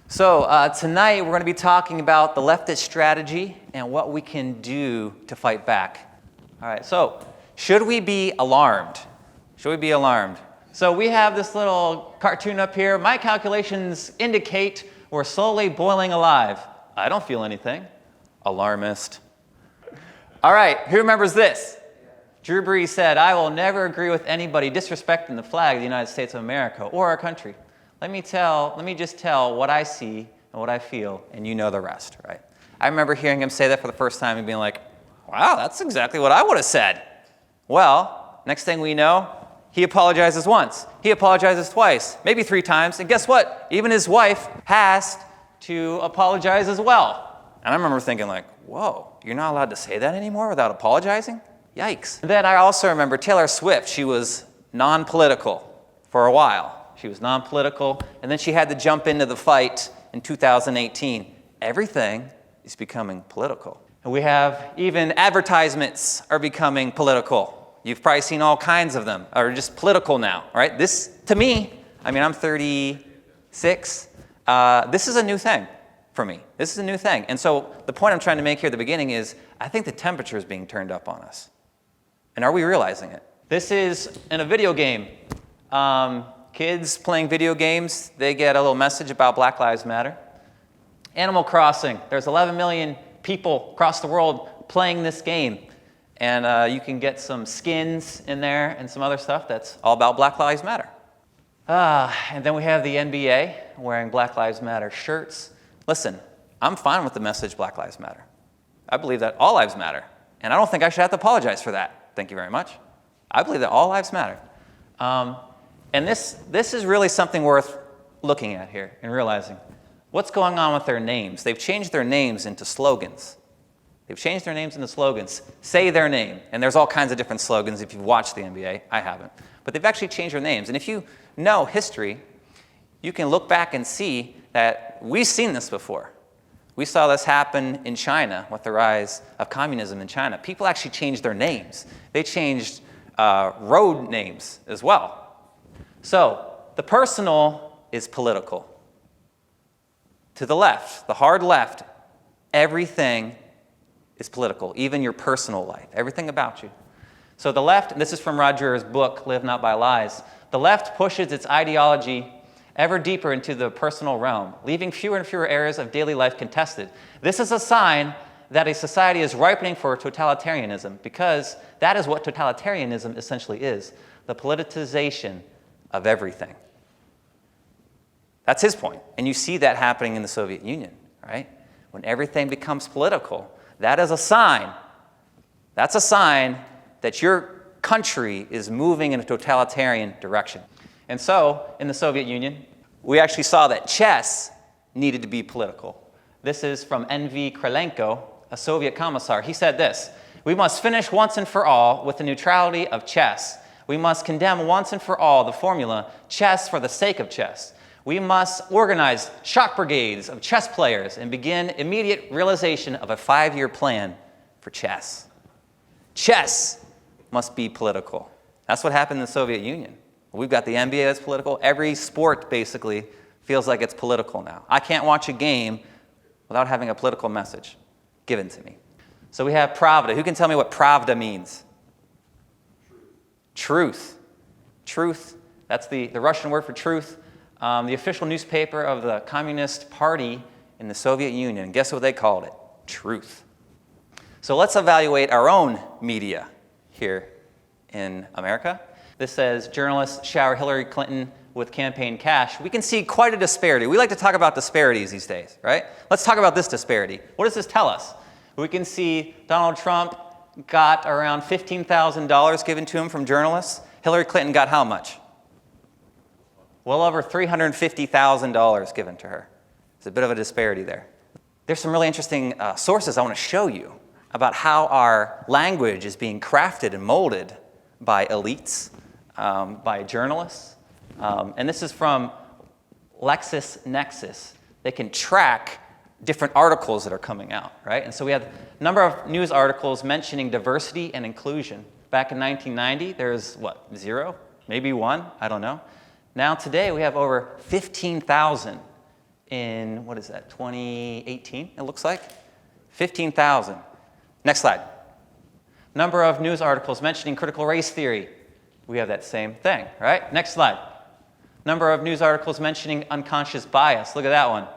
Tonight we're going to be talking about the leftist strategy and what we can do to fight back. All right, so should we be alarmed? Should we be alarmed? So we have this little cartoon up here. My calculations indicate we're slowly boiling alive. I don't feel anything. Alarmist. All right, who remembers this? Drew Brees said, "I will never agree with anybody disrespecting the flag of the United States of America or our country. Let me just tell what I see and what I feel, and you know the rest," right? I remember hearing him say that for the first time and being like, wow, that's exactly what I would have said. Well, next thing we know, he apologizes once. He apologizes twice, maybe 3 times. And guess what? Even his wife has to apologize as well. And I remember thinking like, whoa, you're not allowed to say that anymore without apologizing? Yikes. And then I also remember Taylor Swift. She was non-political for a while. She was non-political, and then she had to jump into the fight in 2018. Everything is becoming political. And we have even advertisements are becoming political. You've probably seen all kinds of them, are just political now, right? This, to me, I'm 36. This is a new thing for me. This is a new thing. And so the point I'm trying to make here at the beginning is I think the temperature is being turned up on us. And are we realizing it? This is in a video game. Kids playing video games, they get a little message about Black Lives Matter. Animal Crossing, there's 11 million people across the world playing this game. And you can get some skins in there and some other stuff that's all about Black Lives Matter. And then we have the NBA wearing Black Lives Matter shirts. Listen, I'm fine with the message Black Lives Matter. I believe that all lives matter. And I don't think I should have to apologize for that. Thank you very much. I believe that all lives matter. And this is really something worth looking at here and realizing. What's going on with their names? They've changed their names into slogans. They've changed their names into slogans. Say their name. And there's all kinds of different slogans if you've watched the NBA. I haven't. But they've actually changed their names. And if you know history, you can look back and see that we've seen this before. We saw this happen in China with the rise of communism in China. People actually changed their names. They changed road names as well. So the personal is political. To the left, the hard left, everything is political, even your personal life, everything about you. So the left, and this is from Roger's book, Live Not by Lies, the left pushes its ideology ever deeper into the personal realm, leaving fewer and fewer areas of daily life contested. This is a sign that a society is ripening for totalitarianism, because that is what totalitarianism essentially is, the politicization of everything. That's his point. And you see that happening in the Soviet Union, right? When everything becomes political, that is a sign. That's a sign that your country is moving in a totalitarian direction. And so, in the Soviet Union, we actually saw that chess needed to be political. This is from N.V. Krylenko, a Soviet commissar. He said this: "We must finish once and for all with the neutrality of chess. We must condemn once and for all the formula, chess for the sake of chess. We must organize shock brigades of chess players and begin immediate realization of a 5-year plan for chess." Chess must be political. That's what happened in the Soviet Union. We've got the NBA that's political. Every sport basically feels like it's political now. I can't watch a game without having a political message given to me. So we have Pravda. Who can tell me what Pravda means? Truth. Truth. That's the Russian word for truth. The official newspaper of the Communist Party in the Soviet Union. And guess what they called it? Truth. So let's evaluate our own media here in America. This says journalists shower Hillary Clinton with campaign cash. We can see quite a disparity. We like to talk about disparities these days, right? Let's talk about this disparity. What does this tell us? We can see Donald Trump got around $15,000 given to him from journalists. Hillary Clinton got how much? Well over $350,000 given to her. There's a bit of a disparity there. There's some really interesting sources I want to show you about how our language is being crafted and molded by elites, by journalists. And this is from LexisNexis. They can track different articles that are coming out, right? And so we have a number of news articles mentioning diversity and inclusion. Back in 1990, there's, 0? Maybe 1? I don't know. Now today, we have over 15,000 in, what is that, 2018, it looks like? 15,000. Next slide. Number of news articles mentioning critical race theory. We have that same thing, right? Next slide. Number of news articles mentioning unconscious bias. Look at that one.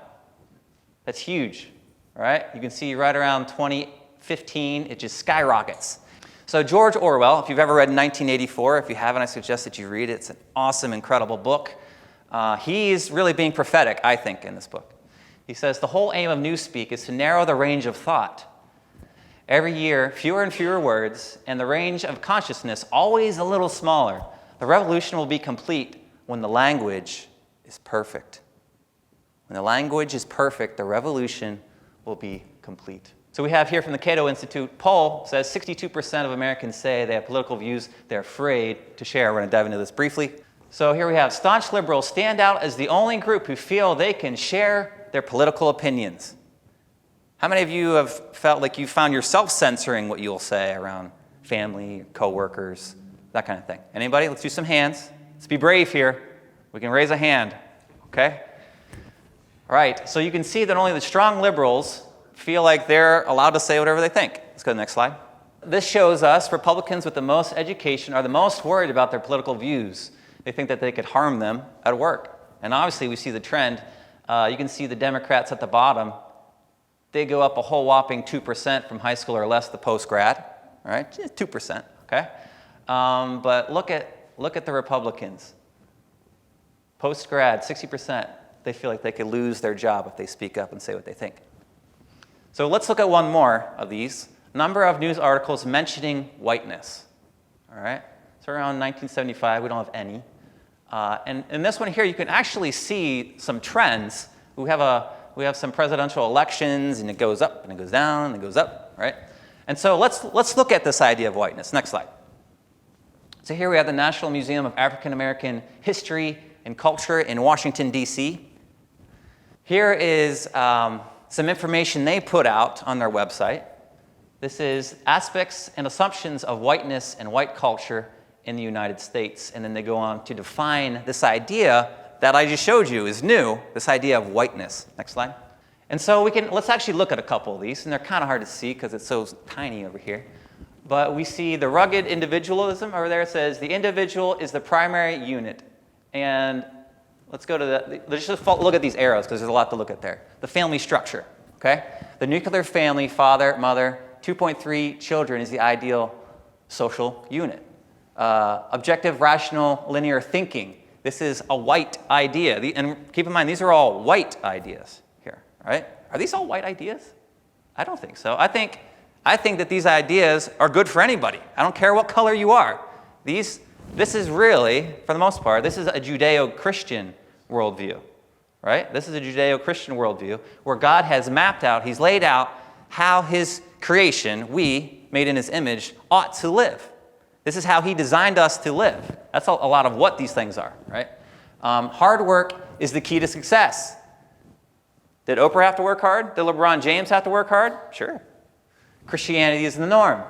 That's huge, all right? You can see right around 2015, it just skyrockets. So George Orwell, if you've ever read 1984, if you haven't, I suggest that you read it. It's an awesome, incredible book. He's really being prophetic, I think, in this book. He says, the whole aim of Newspeak is to narrow the range of thought. Every year, fewer and fewer words, and the range of consciousness always a little smaller. The revolution will be complete when the language is perfect. When the language is perfect, the revolution will be complete. So we have here from the Cato Institute, poll says 62% of Americans say they have political views they're afraid to share. We're going to dive into this briefly. So here we have staunch liberals stand out as the only group who feel they can share their political opinions. How many of you have felt like you found yourself censoring what you'll say around family, coworkers, that kind of thing? Anybody? Let's do some hands. Let's be brave here. We can raise a hand, okay? All right, so you can see that only the strong liberals feel like they're allowed to say whatever they think. Let's go to the next slide. This shows us Republicans with the most education are the most worried about their political views. They think that they could harm them at work. And obviously we see the trend. You can see the Democrats at the bottom. They go up a whole whopping 2% from high school or less to post-grad, all right? 2%, okay? But look at the Republicans. Post-grad, 60%. They feel like they could lose their job if they speak up and say what they think. So let's look at one more of these. Number of news articles mentioning whiteness, all right? So around 1975, we don't have any. And in this one here, you can actually see some trends. We have some presidential elections, and it goes up, and it goes down, and it goes up, right? And so let's look at this idea of whiteness. Next slide. So here we have the National Museum of African American History and Culture in Washington, D.C. Here is some information they put out on their website. This is aspects and assumptions of whiteness and white culture in the United States. And then they go on to define this idea that I just showed you is new, this idea of whiteness. Next slide. And so let's actually look at a couple of these, and they're kind of hard to see because it's so tiny over here. But we see the rugged individualism over there. It says the individual is the primary unit. And let's go to let's just look at these arrows because there's a lot to look at there. The family structure, okay? The nuclear family, father, mother, 2.3 children is the ideal social unit. Objective, rational, linear thinking. This is a white idea. And keep in mind, these are all white ideas here, right? Are these all white ideas? I don't think so. I think that these ideas are good for anybody. I don't care what color you are. This is really, for the most part, this is a Judeo-Christian worldview, right? This is a Judeo-Christian worldview where God has mapped out, he's laid out how his creation, we, made in his image, ought to live. This is how he designed us to live. That's a lot of what these things are, right? Hard work is the key to success. Did Oprah have to work hard? Did LeBron James have to work hard? Sure. Christianity is the norm.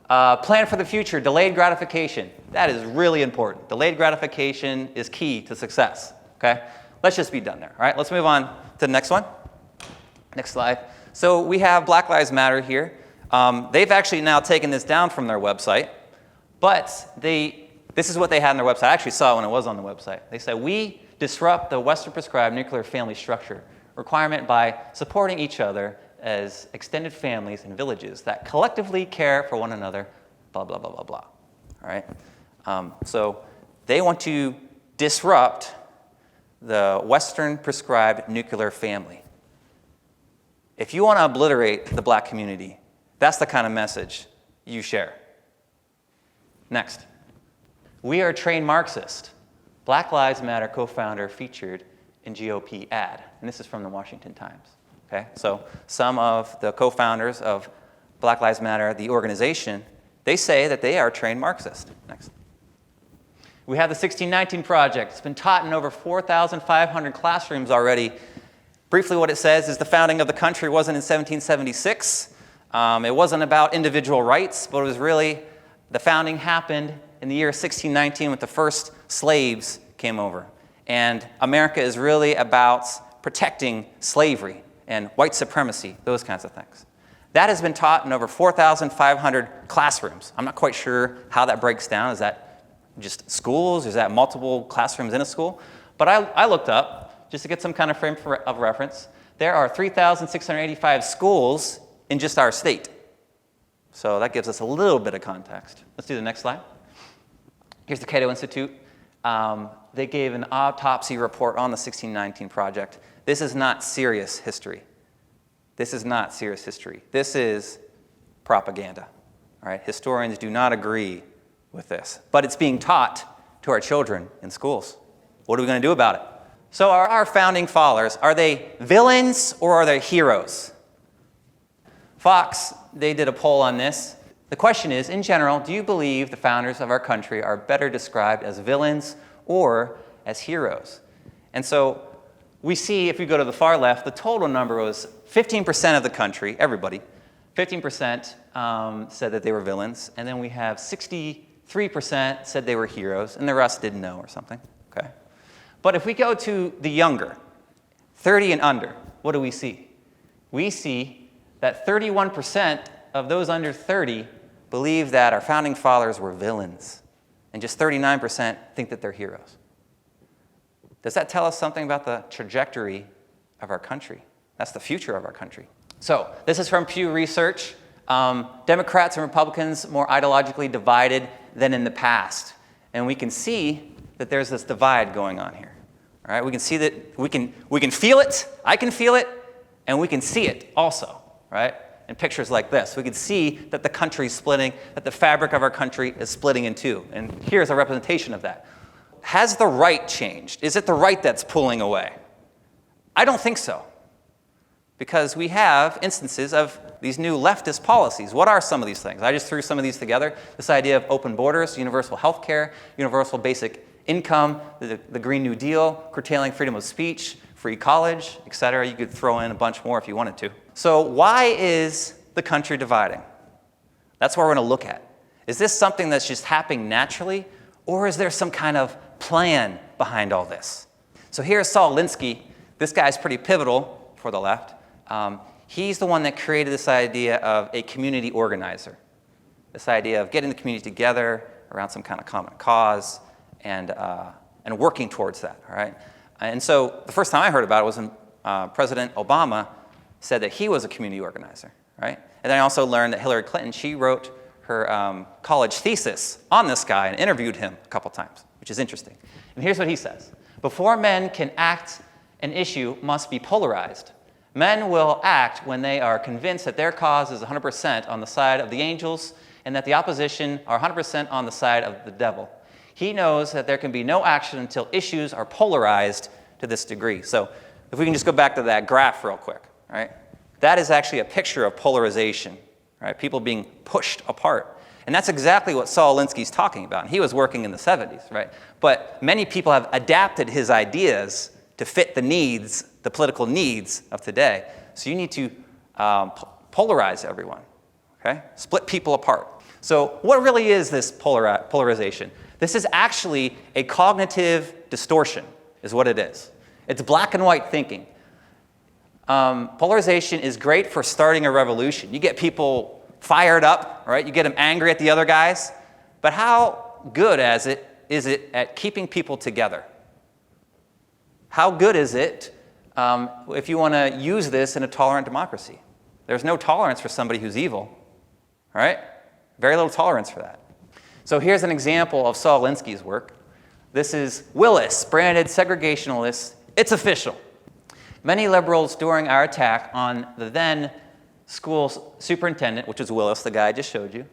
Plan for the future, delayed gratification. That is really important. Delayed gratification is key to success, okay? Let's just be done there, all right? Let's move on to the next one. Next slide. So we have Black Lives Matter here. They've actually now taken this down from their website, but this is what they had on their website. I actually saw it when it was on the website. They said, we disrupt the Western prescribed nuclear family structure requirement by supporting each other as extended families and villages that collectively care for one another, blah, blah, blah, blah, blah. All right? So they want to disrupt the Western prescribed nuclear family. If you want to obliterate the black community, that's the kind of message you share. Next. We are trained Marxist. Black Lives Matter co-founder featured in GOP ad. And this is from the Washington Times. Okay? So some of the co-founders of Black Lives Matter, the organization, they say that they are trained Marxist. Next. We have the 1619 Project. It's been taught in over 4,500 classrooms already. Briefly, what it says is the founding of the country wasn't in 1776. It wasn't about individual rights, but it was really the founding happened in the year 1619 when the first slaves came over. And America is really about protecting slavery and white supremacy, those kinds of things. That has been taught in over 4,500 classrooms. I'm not quite sure how that breaks down. Is that just schools? Is that multiple classrooms in a school? But I looked up, just to get some kind of frame of reference, there are 3,685 schools in just our state. So that gives us a little bit of context. Let's do the next slide. Here's the Cato Institute. They gave an autopsy report on the 1619 Project. This is not serious history. This is not serious history. This is propaganda. All right? Historians do not agree with this. But it's being taught to our children in schools. What are we going to do about it? So are our founding fathers, are they villains or are they heroes? Fox, they did a poll on this. The question is, in general, do you believe the founders of our country are better described as villains or as heroes? And so we see, if we go to the far left, the total number was 15% of the country, everybody, 15% said that they were villains, and then we have 63% said they were heroes, and the rest didn't know or something, okay? But if we go to the younger, 30 and under, what do we see? We see that 31% of those under 30 believe that our founding fathers were villains, and just 39% think that they're heroes. Does that tell us something about the trajectory of our country? That's the future of our country. So this is from Pew Research. Democrats and Republicans more ideologically divided than in the past. And we can see that there's this divide going on here. All right? We can see that we can feel it, I can feel it, and we can see it also, right? In pictures like this. We can see that the country's splitting, that the fabric of our country is splitting in two. And here's a representation of that. Has the right changed? Is it the right that's pulling away? I don't think so. Because we have instances of these new leftist policies. What are some of these things? I just threw some of these together. This idea of open borders, universal health care, universal basic income, the Green New Deal, curtailing freedom of speech, free college, et cetera. You could throw in a bunch more if you wanted to. So why is the country dividing? That's what we're going to look at. Is this something that's just happening naturally, or is there some kind of plan behind all this? So here's Saul Alinsky. This guy's pretty pivotal for the left. He's the one that created this idea of a community organizer, this idea of getting the community together around some kind of common cause and working towards that. All right. And so the first time I heard about it was when President Obama said that he was a community organizer. Right. And then I also learned that Hillary Clinton, she wrote her college thesis on this guy and interviewed him a couple times, which is interesting. And here's what he says. Before men can act, an issue must be polarized. Men will act when they are convinced that their cause is 100% on the side of the angels and that the opposition are 100% on the side of the devil. He knows that there can be no action until issues are polarized to this degree. So if we can just go back to that graph real quick, right? That is actually a picture of polarization, right? People being pushed apart. And that's exactly what Saul Alinsky's talking about. And he was working in the 70s, right? But many people have adapted his ideas to fit the needs, the political needs of today. So you need to polarize everyone, okay? Split people apart. So what really is this polarization? This is actually a cognitive distortion, is what it is. It's black and white thinking. Polarization is great for starting a revolution. You get people fired up, right? You get them angry at the other guys. But how good is it at keeping people together? How good is it if you want to use this in a tolerant democracy? There's no tolerance for somebody who's evil, right? Very little tolerance for that. So here's an example of Saul Alinsky's work. This is Willis, branded segregationalist. It's official. Many liberals during our attack on the then school superintendent, which was Willis, the guy I just showed you,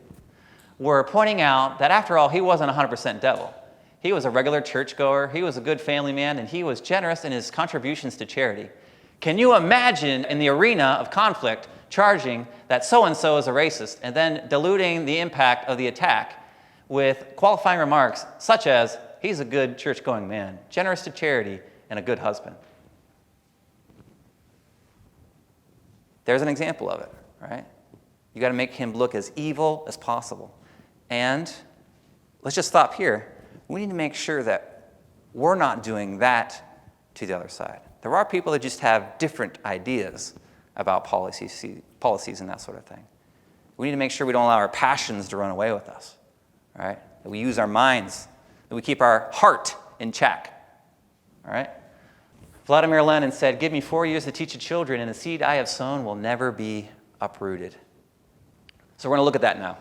were pointing out that after all, he wasn't 100% devil. He was a regular churchgoer, he was a good family man, and he was generous in his contributions to charity. Can you imagine in the arena of conflict charging that so-and-so is a racist and then diluting the impact of the attack with qualifying remarks such as, he's a good church-going man, generous to charity, and a good husband? There's an example of it, right? You got to make him look as evil as possible. And let's just stop here. We need to make sure that we're not doing that to the other side. There are people that just have different ideas about policies and that sort of thing. We need to make sure we don't allow our passions to run away with us, all right? That we use our minds, that we keep our heart in check, all right? Vladimir Lenin said, "Give me 4 years to teach the children, and the seed I have sown will never be uprooted." So we're going to look at that now.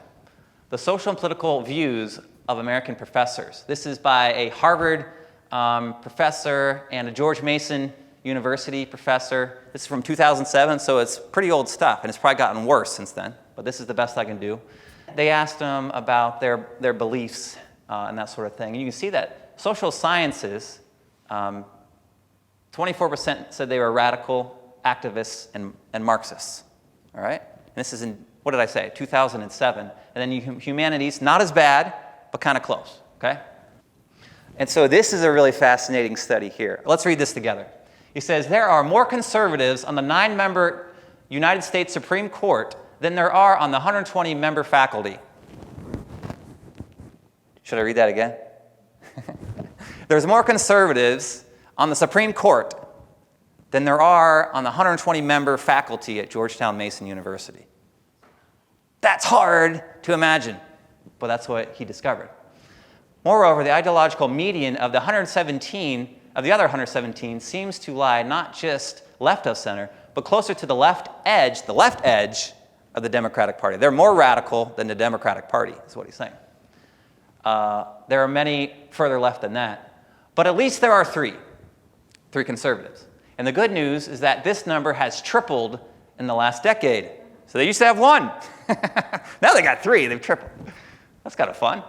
The social and political views of American professors. This is by a Harvard professor and a George Mason University professor. This is from 2007, so it's pretty old stuff, and it's probably gotten worse since then, but this is the best I can do. They asked them about their beliefs and that sort of thing. And you can see that social sciences, 24% said they were radical activists and Marxists, all right? And this is in, what did I say, 2007. And then humanities, not as bad, but kind of close, okay? And so this is a really fascinating study here. Let's read this together. He says, there are more conservatives on the 9-member United States Supreme Court than there are on the 120-member faculty. Should I read that again? There's more conservatives on the Supreme Court than there are on the 120-member faculty at Georgetown Mason University. That's hard to imagine, but that's what he discovered. Moreover, the ideological median of the other 117 seems to lie not just left of center, but closer to the left edge of the Democratic Party. They're more radical than the Democratic Party, is what he's saying. There are many further left than that, but at least there are three conservatives. And the good news is that this number has tripled in the last decade. So they used to have one. Now they got three. They've tripled. That's kind of fun.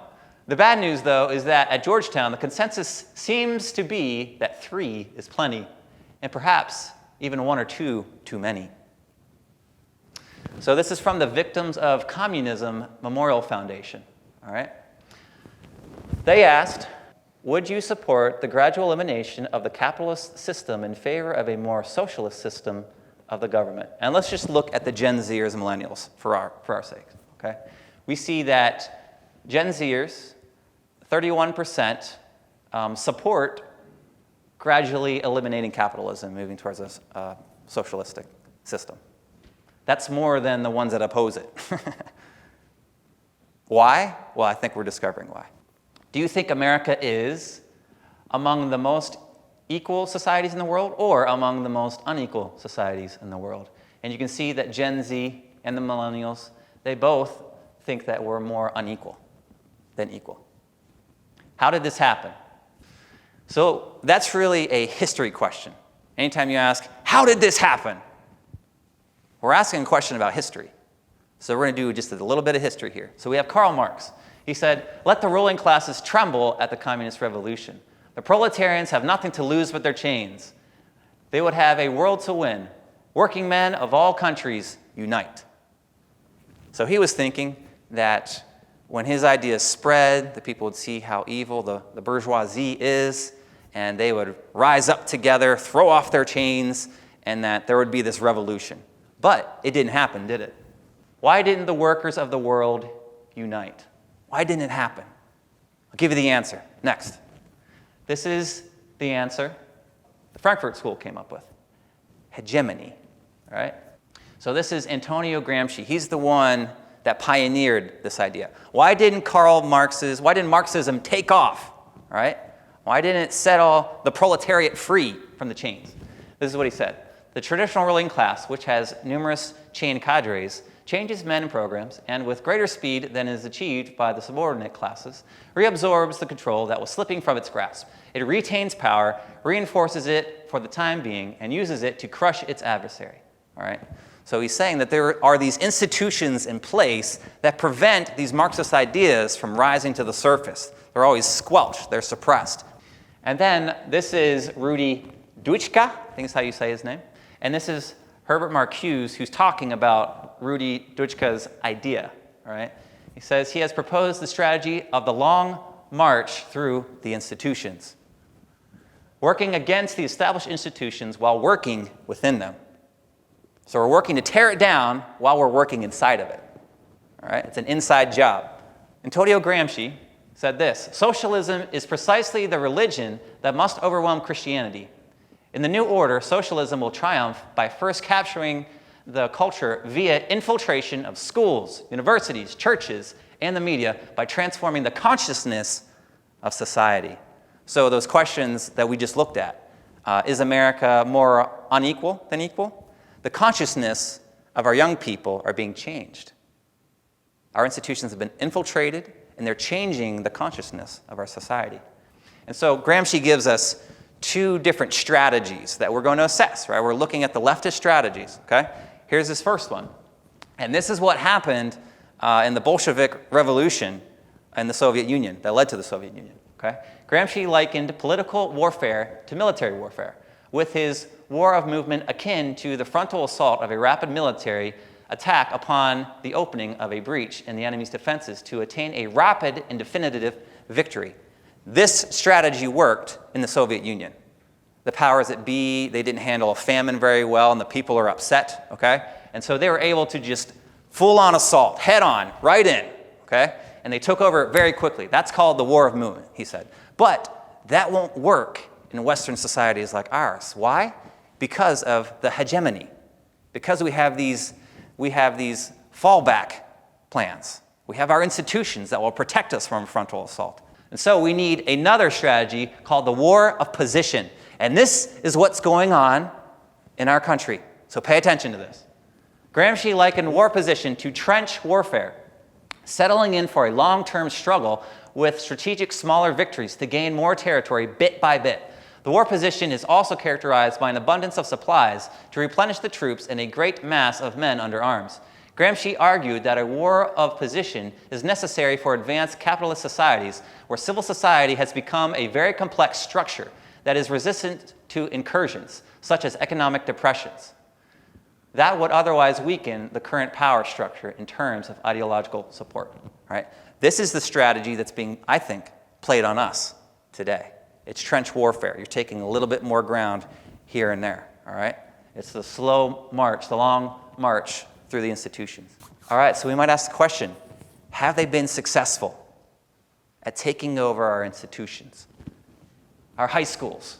The bad news, though, is that at Georgetown, the consensus seems to be that 3 is plenty, and perhaps even 1 or 2 too many. So this is from the Victims of Communism Memorial Foundation, all right? They asked, would you support the gradual elimination of the capitalist system in favor of a more socialist system of the government? And let's just look at the Gen Zers and millennials for our sake, okay? We see that Gen Zers, 31%, support gradually eliminating capitalism, moving towards a socialistic system. That's more than the ones that oppose it. Why? Well, I think we're discovering why. Do you think America is among the most equal societies in the world or among the most unequal societies in the world? And you can see that Gen Z and the millennials, they both think that we're more unequal than equal. How did this happen? So that's really a history question. Anytime you ask, how did this happen? We're asking a question about history. So we're going to do just a little bit of history here. So we have Karl Marx. He said, let the ruling classes tremble at the communist revolution. The proletarians have nothing to lose but their chains. They would have a world to win. Working men of all countries unite. So he was thinking that when his ideas spread, the people would see how evil the bourgeoisie is, and they would rise up together, throw off their chains, and that there would be this revolution. But it didn't happen, did it? Why didn't the workers of the world unite? Why didn't it happen? I'll give you the answer. Next. This is the answer the Frankfurt School came up with. Hegemony, all right? So this is Antonio Gramsci. He's the one that pioneered this idea. Why didn't Marxism take off, all right? Why didn't it set all the proletariat free from the chains? This is what he said. The traditional ruling class, which has numerous chain cadres, changes men and programs, and with greater speed than is achieved by the subordinate classes, reabsorbs the control that was slipping from its grasp. It retains power, reinforces it for the time being, and uses it to crush its adversary. All right? So he's saying that there are these institutions in place that prevent these Marxist ideas from rising to the surface. They're always squelched, they're suppressed. And then this is Rudi Dutschke, I think is how you say his name, and this is Herbert Marcuse, who's talking about Rudi Dutschke's idea, all right? He says he has proposed the strategy of the long march through the institutions, working against the established institutions while working within them. So we're working to tear it down while we're working inside of it, all right? It's an inside job. Antonio Gramsci said this, socialism is precisely the religion that must overwhelm Christianity. In the new order, socialism will triumph by first capturing the culture via infiltration of schools, universities, churches, and the media by transforming the consciousness of society. So those questions that we just looked at, is America more unequal than equal? The consciousness of our young people are being changed. Our institutions have been infiltrated, and they're changing the consciousness of our society. And so Gramsci gives us two different strategies that we're going to assess, right? We're looking at the leftist strategies, okay? Here's this first one. And this is what happened in the Bolshevik Revolution in the Soviet Union that led to the Soviet Union, okay? Gramsci likened political warfare to military warfare, with his war of movement akin to the frontal assault of a rapid military attack upon the opening of a breach in the enemy's defenses to attain a rapid and definitive victory. This strategy worked in the Soviet Union. The powers that be, they didn't handle a famine very well, and the people are upset, okay? And so they were able to just full-on assault, head-on, right in, okay? And they took over very quickly. That's called the war of movement, he said. But that won't work in Western societies like ours. Why? Because of the hegemony. Because we have these fallback plans. We have our institutions that will protect us from frontal assault. And so we need another strategy called the war of position. And this is what's going on in our country. So pay attention to this. Gramsci likened war position to trench warfare, settling in for a long-term struggle with strategic smaller victories to gain more territory bit by bit. The war position is also characterized by an abundance of supplies to replenish the troops and a great mass of men under arms. Gramsci argued that a war of position is necessary for advanced capitalist societies where civil society has become a very complex structure that is resistant to incursions, such as economic depressions. That would otherwise weaken the current power structure in terms of ideological support. Right? This is the strategy that's being, I think, played on us today. It's trench warfare. You're taking a little bit more ground here and there. All right? It's the slow march, the long march through the institutions. All right, so we might ask the question, have they been successful at taking over our institutions? Our high schools,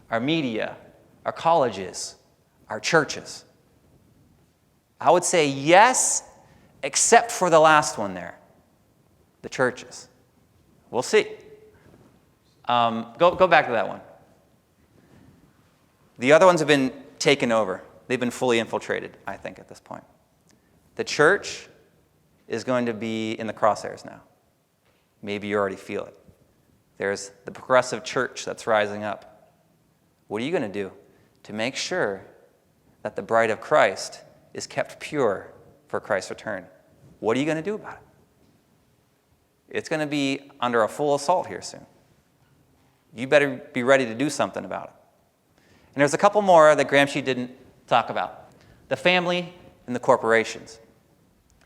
our media, our colleges, our churches? I would say yes, except for the last one there, the churches. We'll see. Go back to that one. The other ones have been taken over. They've been fully infiltrated, I think, at this point. The church is going to be in the crosshairs now. Maybe you already feel it. There's the progressive church that's rising up. What are you going to do to make sure that the bride of Christ is kept pure for Christ's return? What are you going to do about it? It's going to be under a full assault here soon. You better be ready to do something about it. And there's a couple more that Gramsci didn't talk about. The family and the corporations.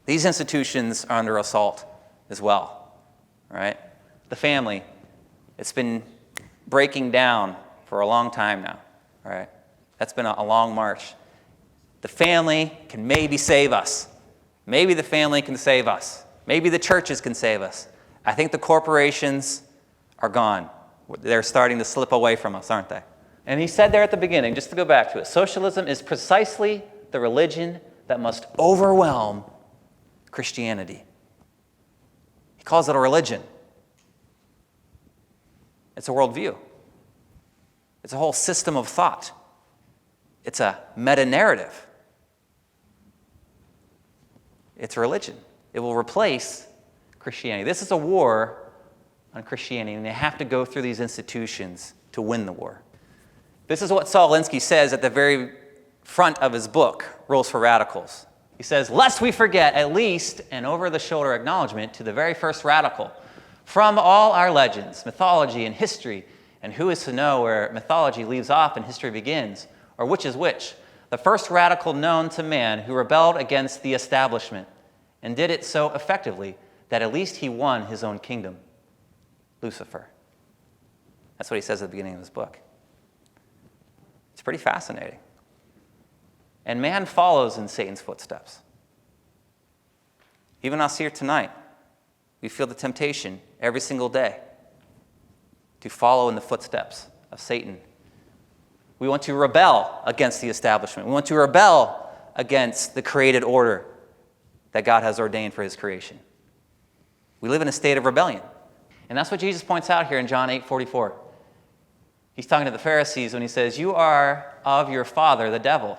These institutions are under assault as well, right? The family, it's been breaking down for a long time now, right? That's been a long march. The family can maybe save us. Maybe the family can save us. Maybe the churches can save us. I think the corporations are gone. They're starting to slip away from us, aren't they? And he said there at the beginning, just to go back to it, socialism is precisely the religion that must overwhelm Christianity. He calls it a religion. It's a worldview. It's a whole system of thought. It's a meta-narrative. It's a religion. It will replace Christianity. This is a war on Christianity, and they have to go through these institutions to win the war. This is what Saul Alinsky says at the very front of his book, Rules for Radicals. He says, lest we forget at least an over-the-shoulder acknowledgement to the very first radical. From all our legends, mythology, and history, and who is to know where mythology leaves off and history begins, or which is which, the first radical known to man who rebelled against the establishment and did it so effectively that at least he won his own kingdom, Lucifer. That's what he says at the beginning of his book. It's pretty fascinating. And man follows in Satan's footsteps. Even us here tonight, we feel the temptation every single day to follow in the footsteps of Satan. We want to rebel against the establishment. We want to rebel against the created order that God has ordained for his creation. We live in a state of rebellion. And that's what Jesus points out here in John 8:44. He's talking to the Pharisees when he says, you are of your father, the devil,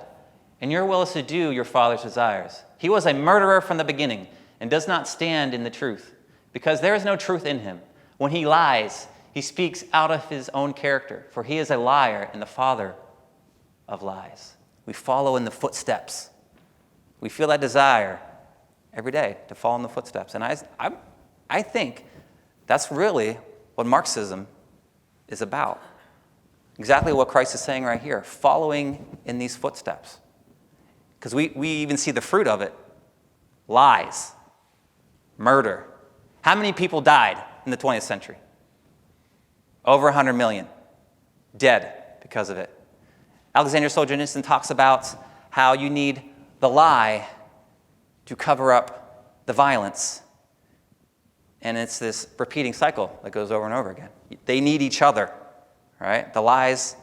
and your will is to do your father's desires. He was a murderer from the beginning and does not stand in the truth, because there is no truth in him. When he lies, he speaks out of his own character, for he is a liar and the father of lies. We follow in the footsteps. We feel that desire every day to follow in the footsteps. And I think that's really what Marxism is about. Exactly what Christ is saying right here, following in these footsteps. Because we even see the fruit of it. Lies, murder. How many people died in the 20th century? Over 100 million dead because of it. Alexander Solzhenitsyn talks about how you need the lie to cover up the violence. And it's this repeating cycle that goes over and over again. They need each other, right? The lies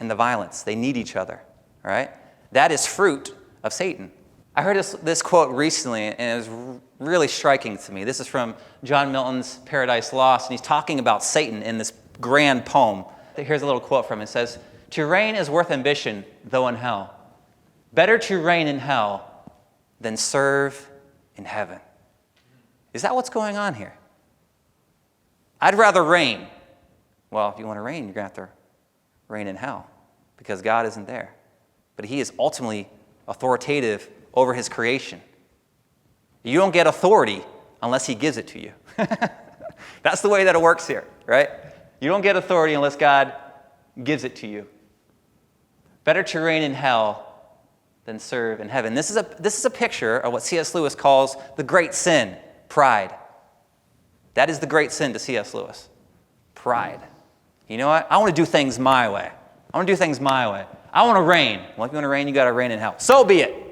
and the violence, they need each other, right? That is fruit of Satan. I heard this quote recently, and it was really striking to me. This is from John Milton's Paradise Lost, and he's talking about Satan in this grand poem. Here's a little quote from it. It says, "To reign is worth ambition, though in hell. Better to reign in hell than serve in heaven." Is that what's going on here? I'd rather reign. Well, if you want to reign, you're going to have to reign in hell, because God isn't there. But he is ultimately authoritative over his creation. You don't get authority unless he gives it to you. That's the way that it works here, right? You don't get authority unless God gives it to you. Better to reign in hell than serve in heaven. This is a picture of what C.S. Lewis calls the great sin, pride. That is the great sin to C.S. Lewis. Pride. You know what? I want to do things my way. I want to do things my way. I want to reign. Well, if you want to reign, you got to reign in hell. So be it.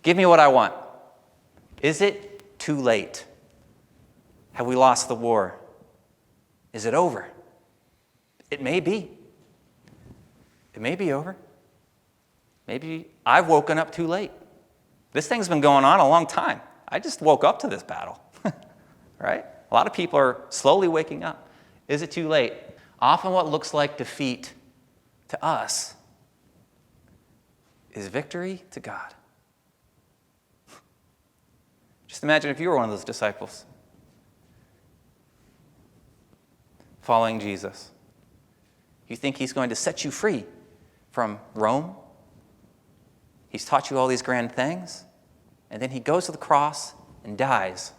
Give me what I want. Is it too late? Have we lost the war? Is it over? It may be. It may be over. Maybe I've woken up too late. This thing's been going on a long time. I just woke up to this battle, right? A lot of people are slowly waking up. Is it too late? Often what looks like defeat to us is victory to God. Just imagine if you were one of those disciples following Jesus. You think he's going to set you free from Rome? He's taught you all these grand things, and then he goes to the cross and dies.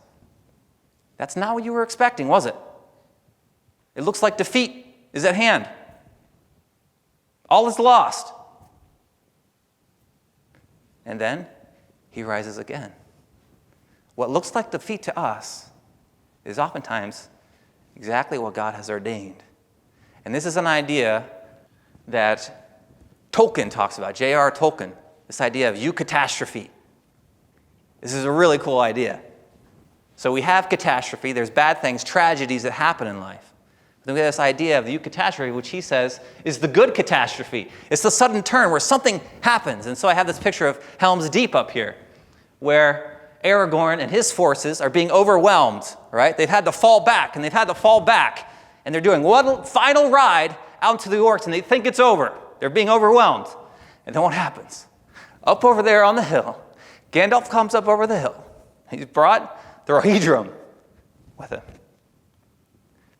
That's not what you were expecting, was it? It looks like defeat is at hand. All is lost. And then he rises again. What looks like defeat to us is oftentimes exactly what God has ordained. And this is an idea that Tolkien talks about, J.R. Tolkien, this idea of eucatastrophe. This is a really cool idea. So we have catastrophe, there's bad things, tragedies that happen in life. Then we have this idea of the eucatastrophe, which he says is the good catastrophe. It's the sudden turn where something happens. And so I have this picture of Helm's Deep up here, where Aragorn and his forces are being overwhelmed, right? They've had to fall back, and they've had to fall back. And they're doing one final ride out into the orcs, and they think it's over. They're being overwhelmed. And then what happens? Up over there on the hill, Gandalf comes up over the hill. He's brought the Rohirrim with him.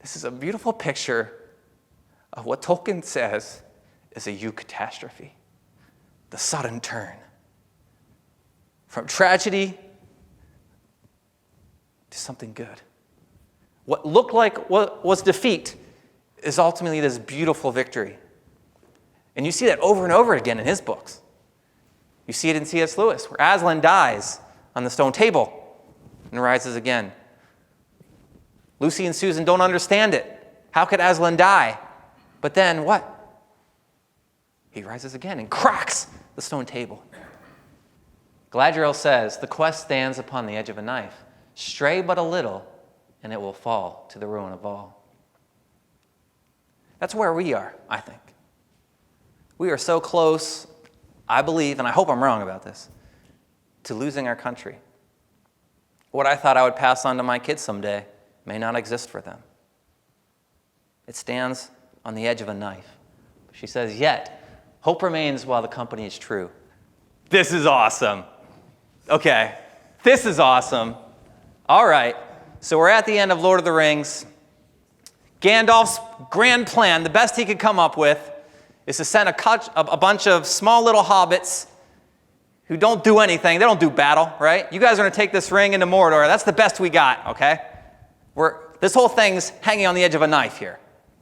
This is a beautiful picture of what Tolkien says is a eucatastrophe, the sudden turn from tragedy to something good. What looked like what was defeat is ultimately this beautiful victory. And you see that over and over again in his books. You see it in C.S. Lewis, where Aslan dies on the stone table and rises again. Lucy and Susan don't understand it. How could Aslan die? But then what? He rises again and cracks the stone table. Galadriel says, "The quest stands upon the edge of a knife. Stray but a little, and it will fall to the ruin of all." That's where we are, I think. We are so close, I believe, and I hope I'm wrong about this, to losing our country. What I thought I would pass on to my kids someday may not exist for them. It stands on the edge of a knife. She says, yet, hope remains while the company is true. This is awesome. Okay, this is awesome. All right, so we're at the end of Lord of the Rings. Gandalf's grand plan, the best he could come up with, is to send a bunch of small little hobbits who don't do anything. They don't do battle, right? You guys are going to take this ring into Mordor. That's the best we got, okay? This whole thing's hanging on the edge of a knife here.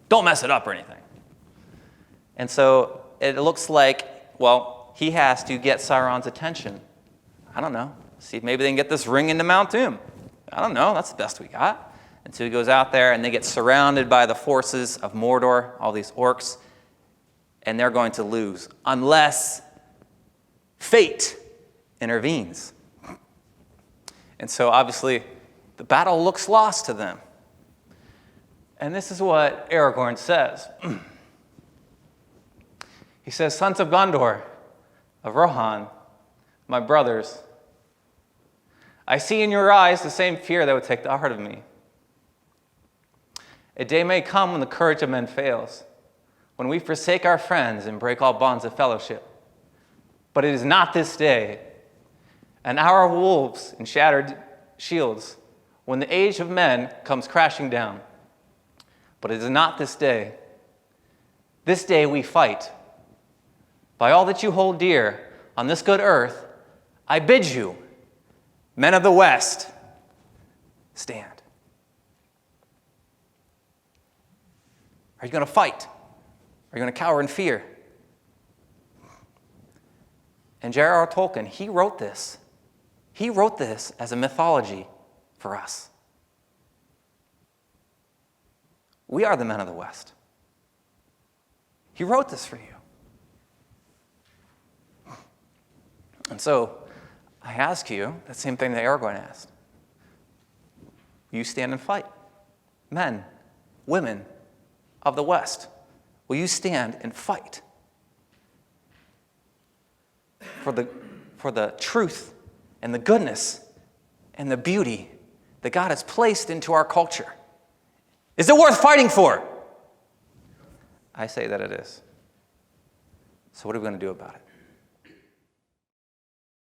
Don't mess it up or anything. And so it looks like, well, he has to get Sauron's attention. I don't know. See if maybe they can get this ring into Mount Doom. I don't know. That's the best we got. And so he goes out there, and they get surrounded by the forces of Mordor, all these orcs, and they're going to lose unless fate intervenes. And so obviously, the battle looks lost to them. And this is what Aragorn says. He says, sons of Gondor, of Rohan, my brothers, I see in your eyes the same fear that would take the heart of me. A day may come when the courage of men fails, when we forsake our friends and break all bonds of fellowship. But it is not this day, an hour of wolves and shattered shields, when the age of men comes crashing down. But it is not this day. This day we fight. By all that you hold dear on this good earth, I bid you, men of the West, stand. Are you going to fight? Are you going to cower in fear? And J.R.R. Tolkien, he wrote this. He wrote this as a mythology for us. We are the men of the West. He wrote this for you. And so, I ask you, that same thing that Aragorn asked. You stand and fight. Men, women of the West, will you stand and fight for the truth and the goodness and the beauty that God has placed into our culture? Is it worth fighting for? I say that it is. So what are we going to do about it?